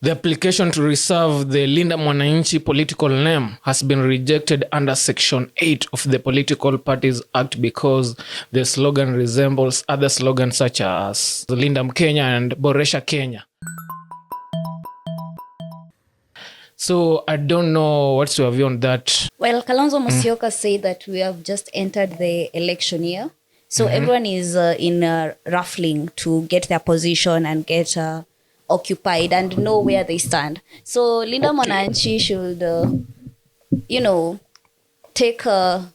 The application to reserve the Linda Mwananchi political name has been rejected under Section 8 of the Political Parties Act because the slogan resembles other slogans such as Linda Mkenya and Boresha Kenya. So I don't know what's your view on that. Well, Kalonzo Musyoka said that we have just entered the election year. So everyone is ruffling to get their position and get occupied and know where they stand. So Linda Mwananchi should, take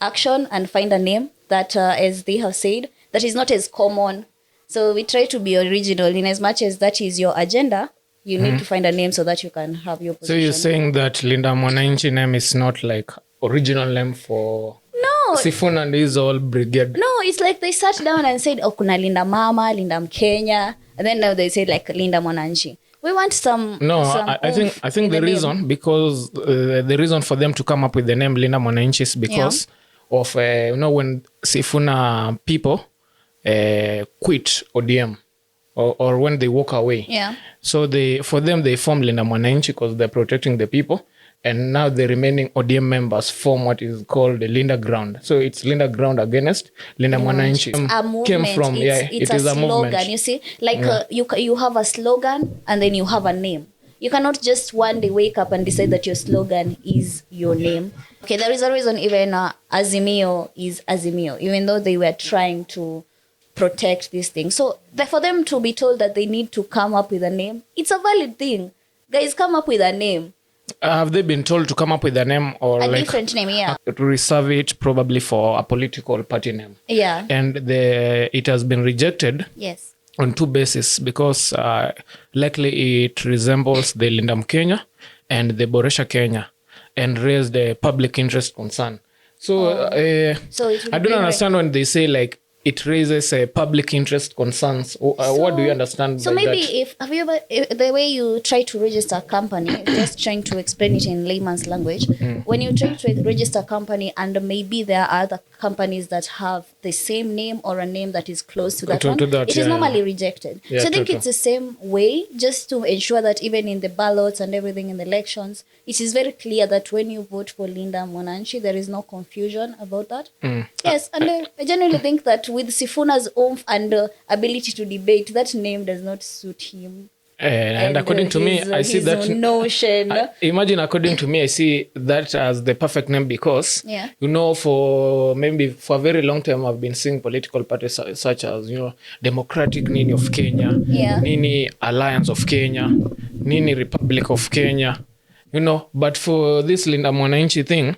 action and find a name that, as they have said, that is not as common. So we try to be original in as much as that is your agenda. You need to find a name so that you can have your position. So you're saying that Linda Mwananchi name is not like original name for Sifuna and his whole brigade? No, it's like they sat down and said, oh, kuna Linda Mama, Linda Mkenya. And then now they say like Linda Mwananchi. We want some. No, I think the reason, because the reason for them to come up with the name Linda Mwananchi is because of when Sifuna people quit ODM or when they walk away. Yeah. So for them they form Linda Mwananchi because they're protecting the people. And now the remaining ODM members form what is called the Linda Ground. So it's Linda Ground against Linda Mwananchi. It's a movement. Came from, it's it is a slogan. movement. You see, like you have a slogan and then you have a name. You cannot just one day wake up and decide that your slogan is your name. Okay, there is a reason even Azimio is Azimio, even though they were trying to protect this thing. So for them to be told that they need to come up with a name, it's a valid thing. Guys, come up with a name. Have they been told to come up with a name or a different name? Yeah, to reserve it probably for a political party name. Yeah, and it has been rejected. Yes, on two bases because likely it resembles the Linda Mkenya and the Boresha Kenya and raised the public interest concern. So, I don't understand when they say like it raises public interest concerns. What do you understand by that? So maybe the way you try to register a company, just trying to explain it in layman's language, when you try to register a company and maybe there are other companies that have the same name or a name that is close to that one, it is normally rejected. Yeah, so I think it's the same way, just to ensure that even in the ballots and everything in the elections, it is very clear that when you vote for Linda Mwananchi, there is no confusion about that. Yes, and I generally think that with Sifuna's oomph and ability to debate, that name does not suit him. And according to me, I see that notion. Imagine, according to me, I see that as the perfect name because, for a very long time, I've been seeing political parties such as, Democratic Nini of Kenya, Nini Alliance of Kenya, Nini Republic of Kenya, but for this Linda Mwananchi thing,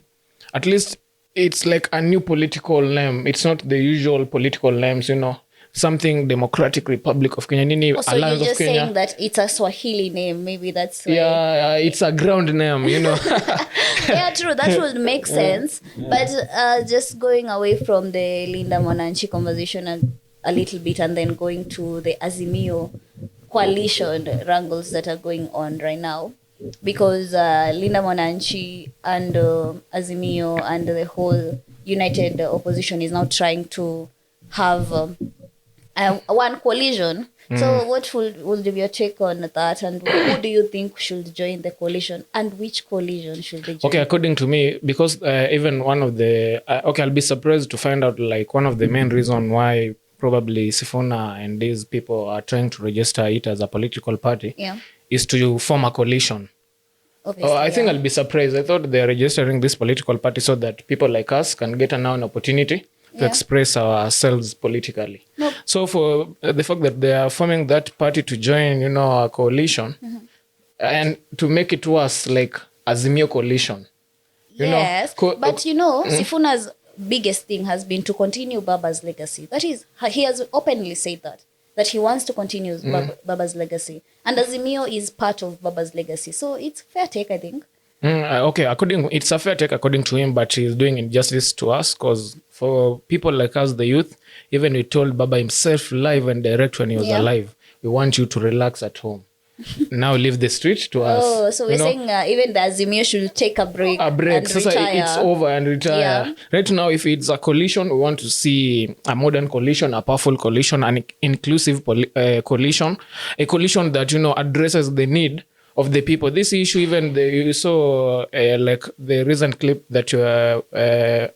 at least it's like a new political name. It's not the usual political names, something Democratic Republic of Kenya, Nini Alliance of Kenya. So you're just saying that it's a Swahili name. Maybe that's why. Yeah, it's a ground name, Yeah, true. That would make sense. But just going away from the Linda Mwananchi conversation a little bit and then going to the Azimio coalition wrangles that are going on right now. Because Linda Mwananchi and Azimio and the whole united opposition is now trying to have one coalition. So what would be your take on that? And who do you think should join the coalition? And which coalition should they join? Okay, according to me, because even one of the... I'll be surprised to find out like one of the main reasons why probably Sifuna and these people are trying to register it as a political party is to form a coalition. I think I'll be surprised. I thought they're registering this political party so that people like us can get an opportunity to express ourselves politically. Nope. So for the fact that they are forming that party to join, a coalition, and to make it worse, like Azimio coalition. Yes, but Sifuna's biggest thing has been to continue Baba's legacy. That is, he has openly said that he wants to continue Baba's legacy. And Azimio is part of Baba's legacy. So it's fair take, I think. Okay, it's a fair take according to him, but he's doing injustice to us because for people like us, the youth, even we told Baba himself live and direct when he was alive, we want you to relax at home. Now leave the street to us. Oh, so we're saying even the Azimio should take a break. A break. And so retire. It's over and retire. Yeah. Right now, if it's a coalition, we want to see a modern coalition, a powerful coalition, an inclusive coalition, a coalition that, addresses the need of the people. This issue, even you saw like the recent clip that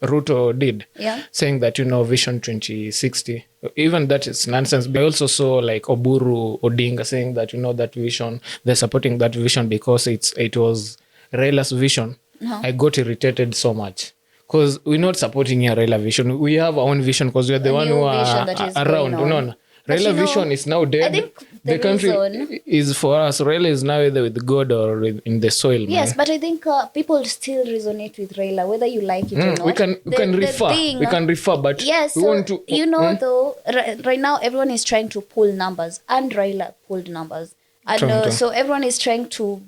Ruto did, saying that, Vision 2060. Even that is nonsense. But I also saw like Oburu Odinga saying that, that vision, they're supporting that vision because it was Raila's vision. I got irritated so much. Because we're not supporting a Raila vision. We have our own vision because we are the one who are around. No. Raila vision is now dead. I think the country is for us. Raila is now either with God or in the soil. Yes, man. But I think people still resonate with Raila, whether you like it or not. We can refer, but yes, we want to. Though, right now everyone is trying to pull numbers, and Raila pulled numbers. And so everyone is trying to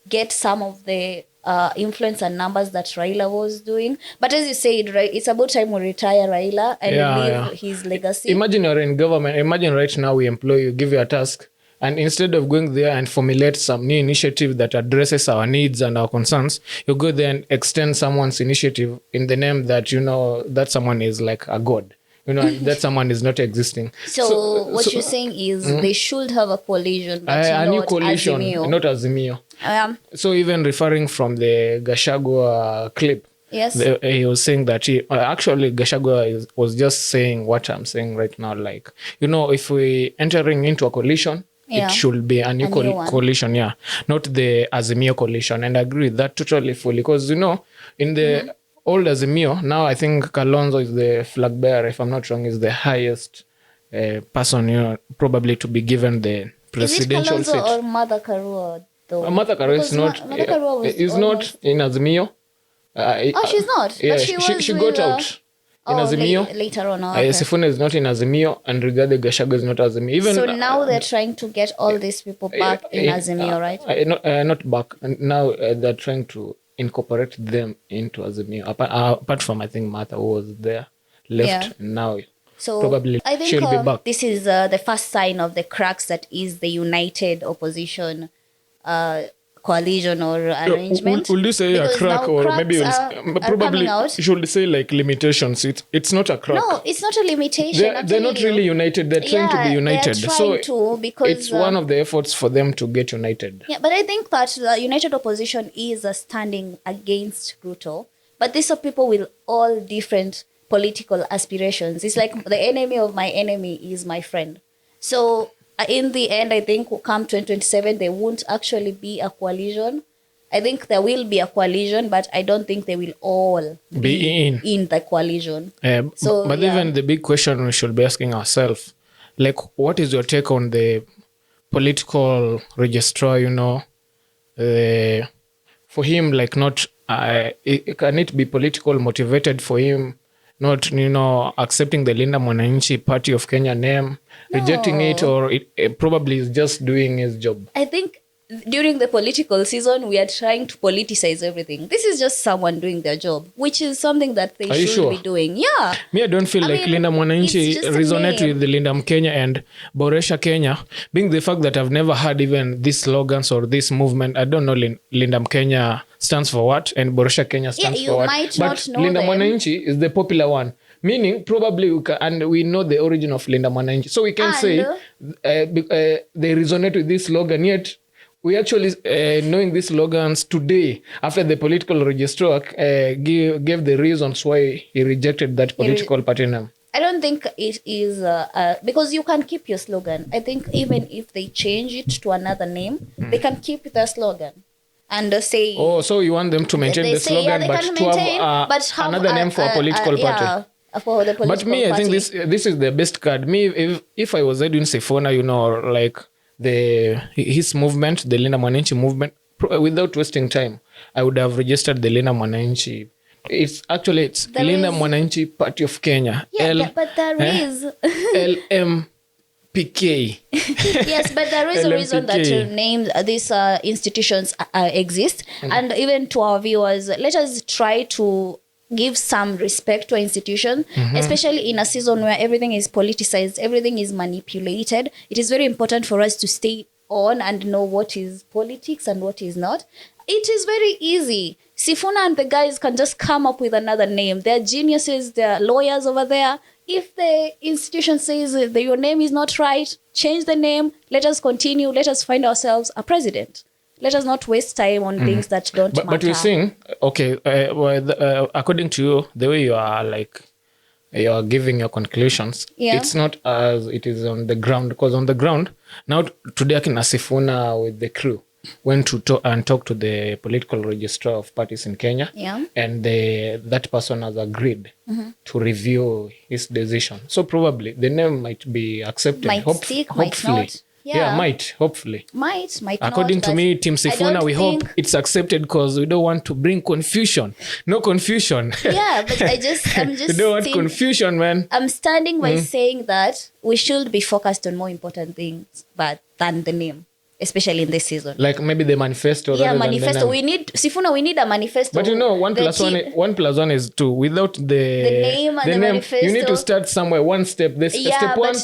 get some of the influence and numbers that Raila was doing. But as you said, right, it's about time we retire Raila and leave his legacy. Imagine you're in government. Imagine right now we employ you, give you a task, and instead of going there and formulate some new initiative that addresses our needs and our concerns, you go there and extend someone's initiative in the name that, that someone is like a god. That someone is not existing. So what you're saying is they should have a coalition, but a new coalition, not Azimio. So even referring from the Gachagua clip, yes, he was saying that actually Gachagua was just saying what I'm saying right now. Like, if we entering into a coalition, it should be a new coalition, not the Azimio coalition. And I agree with that totally fully because, in the old Azimio, now I think Kalonzo is the flag bearer, if I'm not wrong, is the highest person, probably to be given the presidential seat. Is it Kalonzo or Martha Karua? Martha Karua is not in Azimio. She's not. Yeah, but she got out in Azimio. Later on. Okay. Sifuna is not in Azimio, and Rigathi Gachagua is not Azimio. Even so now they're trying to get all these people back in Azimio, right? Not back. Now they're trying to incorporate them into Azimio. Apart from, I think, Martha was there, left, and now so probably I think she'll be back. This is the first sign of the cracks that is the united opposition coalition or arrangement. Would you say because a crack, or maybe probably should say like limitations? It's not a crack. No, it's not a limitation. They're not really united. They're trying to be united. Because it's one of the efforts for them to get united. Yeah, but I think that the united opposition is standing against Ruto. But these are people with all different political aspirations. It's like the enemy of my enemy is my friend. So in the end, I think come 2027, there won't actually be a coalition. I think there will be a coalition, but I don't think they will all be in the coalition. But even the big question we should be asking ourselves, like, what is your take on the political registrar, for him, like, not, can it be political motivated for him not, accepting the Linda Mwananchi Party of Kenya name, rejecting it, or it probably is just doing his job? I think during the political season, we are trying to politicize everything. This is just someone doing their job, which is something that they should be doing. Yeah. Me, I don't feel like Linda Mwananchi resonate with the Linda Kenya and Boresha Kenya, being the fact that I've never heard even these slogans or this movement. I don't know Linda Kenya stands for what and Boresha Kenya stands for what. But Linda Mwananchi is the popular one. Meaning, probably, we know the origin of Linda Mwananchi. So we can say they resonate with this slogan, yet we actually, knowing these slogans today, after the political registrar gave the reasons why he rejected that political party name. I don't think it is, because you can keep your slogan. I think even if they change it to another name, they can keep the slogan. And say... Oh, so you want them to maintain the slogan, but to have another name for a political party. For the political but me, party. I think this is the best card. Me, if I was Edwin Sifuna, like his movement, the Linda Mwananchi movement, without wasting time, I would have registered the Linda Mwananchi. It's Linda Mwananchi Party of Kenya. Yeah, but there is LMPK. Yes, but there is a reason that names these institutions exist. And even to our viewers, let us try to give some respect to an institution, especially in a season where everything is politicized, everything is manipulated. It is very important for us to stay on and know what is politics and what is not. It is very easy. Sifuna and the guys can just come up with another name. They're geniuses, they're lawyers over there. If the institution says that your name is not right, change the name, let us continue, let us find ourselves a president. Let us not waste time on things that don't matter. But you're saying, okay, according to you, the way you are like, you are giving your conclusions, it's not as it is on the ground. Because on the ground, now today Akina Sifuna with the crew went to talk to the political registrar of parties in Kenya. And that person has agreed to review his decision. So probably the name might be accepted. Might stick, hopefully. might not. Hopefully. Might According not, to me, Team Sifuna, we hope it's accepted because we don't want to bring confusion. No confusion. Yeah, but I'm just we don't want confusion, man. I'm standing by saying that we should be focused on more important things than the name, especially in this season. Like maybe the manifesto. Yeah, manifesto. We need Sifuna. We need a manifesto. But you know, 1 + 1 + 1 is 2. Without the name and the manifesto, you need to start somewhere. One step. Step one.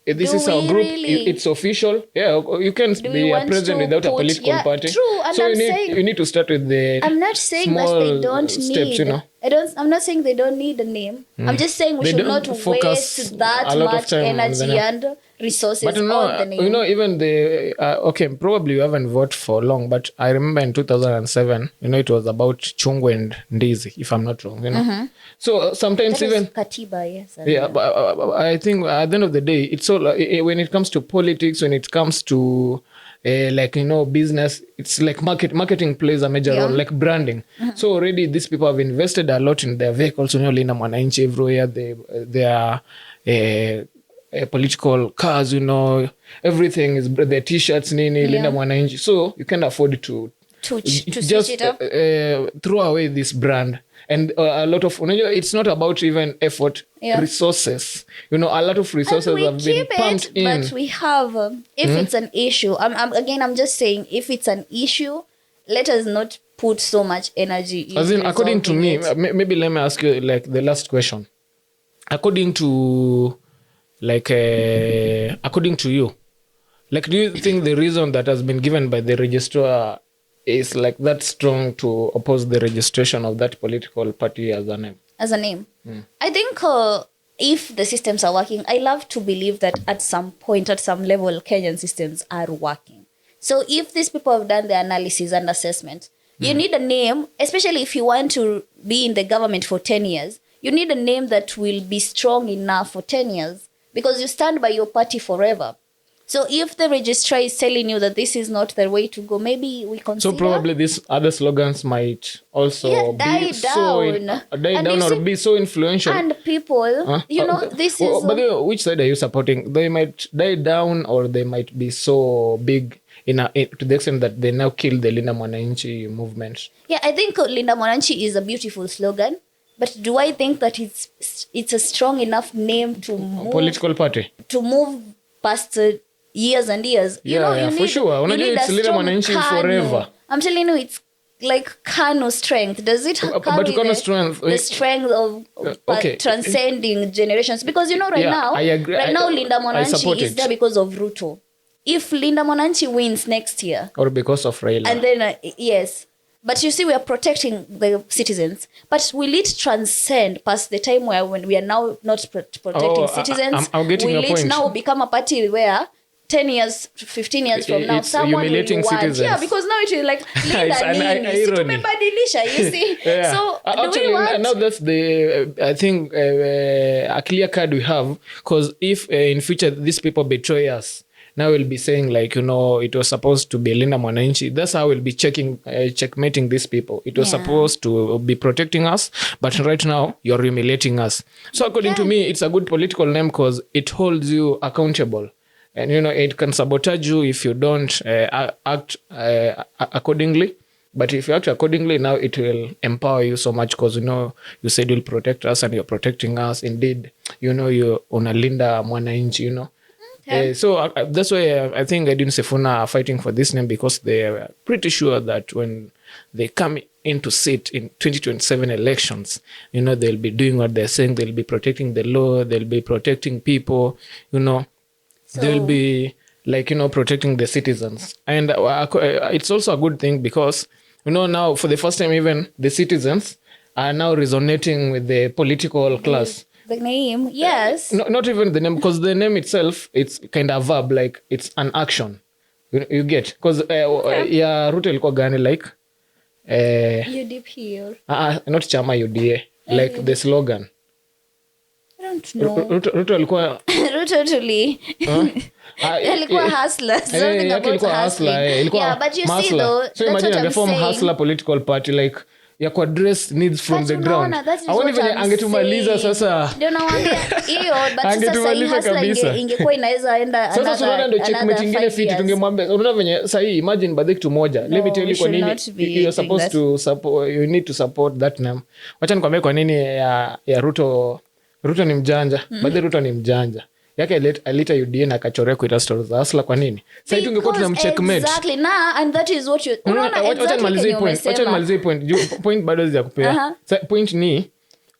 This is our group. Really? It's official. Yeah, you can't be a president without a political party. True, and so you need to start with the. I'm not saying that they don't steps, need. I'm not saying they don't need a name. I'm just saying we should not waste that much energy and resources on the name. You know, even probably you haven't voted for long, but I remember in 2007, it was about Chungwe and Ndizi, if I'm not wrong, So sometimes that even Katiba, yes. Yeah, but I think at the end of the day, it's all when it comes to politics, when it comes to business, it's like marketing plays a major role, like branding. So already these people have invested a lot in their vehicles. Linda Mwananchi everywhere, they are political cars, everything is the t-shirts, Linda Mwananchi. So you can't afford to just it up. Throw away this brand. And a lot of, it's not about even effort, resources. A lot of resources have been pumped in. But we have, if it's an issue, I'm just saying, if it's an issue, let us not put so much energy into As in, according to me, maybe let me ask you the last question. According to you, do you think the reason that has been given by the registrar is that strong to oppose the registration of that political party as a name? I think if the systems are working, I love to believe that at some point, at some level, Kenyan systems are working. So if these people have done the analysis and assessment, you need a name, especially if you want to be in the government for 10 years, you need a name that will be strong enough for 10 years because you stand by your party forever. So if the registrar is telling you that this is not the way to go, maybe we consider. So probably these other slogans might also die down or be so influential. And people, this is. But which side are you supporting? They might die down, or they might be so big to the extent that they now kill the Linda Mwananchi movement. Yeah, I think Linda Mwananchi is a beautiful slogan. But do I think that it's a strong enough name to move political party to move past years and years? For sure. It's Linda Mwananchi forever. I'm telling you, it's like Kano strength. Does it come with the strength of transcending generations? Because now Linda Mwananchi is there because of Ruto. If Linda Mwananchi wins next year, or because of Raila, and then yes. But you see, we are protecting the citizens. But will it transcend past the time when we are now not protecting citizens? I'm getting your point. Will it now become a party where 10 years, 15 years from now, someone will want? Citizens. Yeah, because now it is like, you see? Yeah. So, actually, now that's I think, a clear card we have. Because if in future these people betray us, now we'll be saying it was supposed to be Linda Mwananchi. That's how we'll be checkmating these people. It was supposed to be protecting us, but right now you're humiliating us. So according to me, it's a good political name because it holds you accountable. And, it can sabotage you if you don't act accordingly. But if you act accordingly, now it will empower you so much because, you said you'll protect us and you're protecting us. Indeed, you're on a Linda Mwananchi, So that's why I think Edwin Sifuna are fighting for this name because they are pretty sure that when they come into sit in 2027 elections, they'll be doing what they're saying. They'll be protecting the law. They'll be protecting people, they'll be protecting the citizens. And it's also a good thing because, now for the first time, even the citizens are now resonating with the political class. The name, yes. Not even the name, because the name itself, it's kind of a verb, like it's an action. You get? Because ya Ruto ilikuwa gani like? UDP or? Not chama UDA. Like the slogan. I don't know. Ruto alikuwa Ruto tuli. Alikuwa hustler. Something about hustler. Yeah, but you see though, so imagine a reform hustler political party like ya ku address needs from the ground. Aoni venye angetumaliza sasa. Ndio nawaambia hiyo, but sasa hustler ingekuwa inaweza enda sasa tunaona ndio checkmate ingine fit tungemwambia. Unaona venye sasa hii imagine badhi kitu moja. Let me tell you kwa nini you're supposed to support, you need to support that name. Wacha nikwambie kwa nini ya Ruto ni mjanja. Badhi Ruto ni mjanja. Yake alita UDA na kachorea kuita stories za hustler kwa nini? Sasa tungekuwa tunamcheckmate. Exactly. And that is what you unaona exactly. Wacha nimalizie point bado ya kupea. Point ni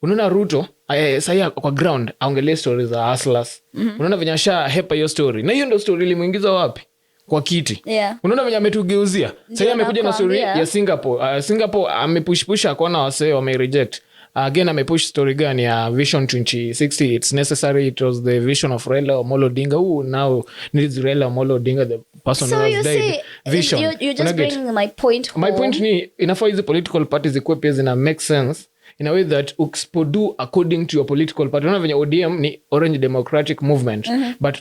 unaona Ruto sasa kwa ground aongelee stories za hustlers. Unaona venye asha hepa hiyo story. Na hiyo ndio story ilimuingiza wapi? Kwa kiti. Unaona venye ametugeuzia. Sasa amekuja na story ya Singapore. Singapore amepush akaona wase wame reject. Again, amepush story gani ya Vision 2060. It's necessary. It was the vision of Raila Amolo Odinga, who now needs Raila Amolo Odinga, the person who has died. Vision. You just bring my point home. My point ni inafaa hizi political parties zikuwe pia zina make sense in a way that ukipodu according to your political party. Unaona venye ODM ni Orange Democratic Movement, but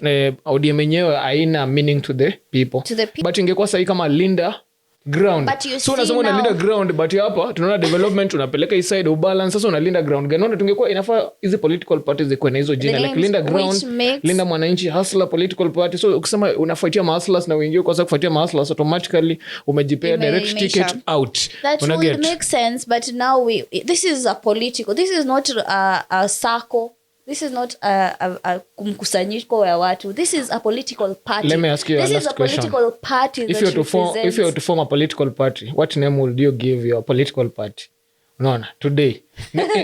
ODM yenyewe haina meaning to the people. But ingekuwa sahi kama Linda ground. So unasema unalinda ground, but hapa tunaona development unapeleka hii side ubalance. Sasa unalinda ground gani? Unaona tungekuwa inafaa hizi political parties zikuwe na hizo jina like Linda Ground, Linda Mwananchi, Hustler Political Party. So ukisema unafuatia hustlers na wengine kwa sababu kufuatia hustlers automatically umejipea direct ticket out. That would make sense, but now this is a political, this is not a circle. This is not a kumkusanyiko ya watu. This is a political party. Let me ask you this a is a political party if you were to form a political party, what name would you give your political party? Unaona, today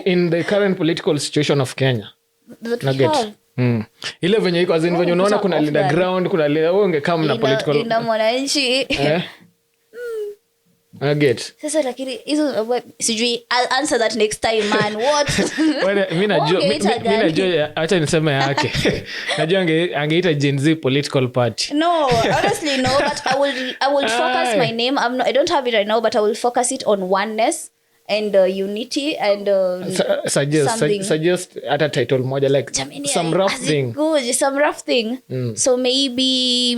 in the current political situation of Kenya. Ile venye iko azini venye unaona kuna Linda Ground, kuna Linda ungekam na political Linda Mwananchi. I get. Sasa lakini hizo sijui I'll answer that next time man. What? Mimi najua acha niseme yake. Najua angeita Gen Z political party. No, honestly no, but I will focus my name. I don't have it right now, but I will focus it on oneness and unity and suggest at a title moja like Jamini, some rough thing. So maybe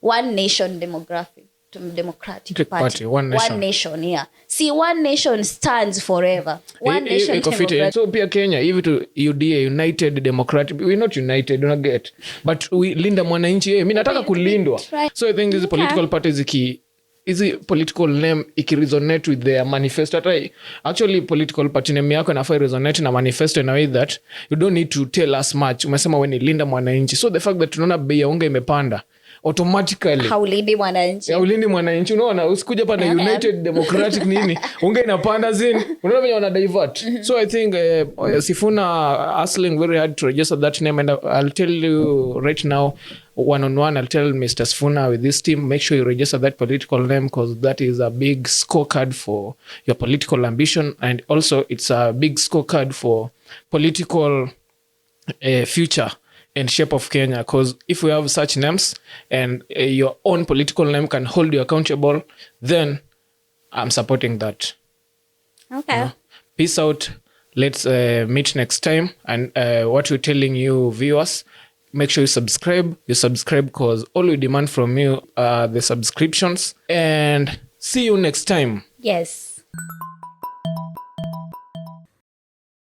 one nation democratic party. One nation, yeah. See, one nation stands forever. One nation democratic. So pia Kenya, even to UDA, United Democratic, we're not united, don't get. But we Linda Mwananchi, mimi nataka kulindwa. Right. So I think these political parties hizi political name ikiresonate with their manifesto. Actually political party name yako inafaa resonate na manifesto in a way that you don't need to tell us much. Umesema wewe ni Linda Mwananchi. So the fact that tunaona bei ya unga imepanda automatically haulindi Mwananchi unaona usikuja hapa na United Democratic nini unga inapanda zini unaona venye wana divert. So I think Sifuna hustling very hard to register that name, and I'll tell you right now one-on-one, I'll tell Mr. Sifuna with this team, make sure you register that political name, because that is a big scorecard for your political ambition, and also it's a big scorecard for political future and shape of Kenya, because if we have such names and your own political name can hold you accountable, then I'm supporting that. Okay. Peace out. Let's meet next time. And what we're telling you viewers, make sure you subscribe because all we demand from you are the subscriptions, and see you next time. Yes.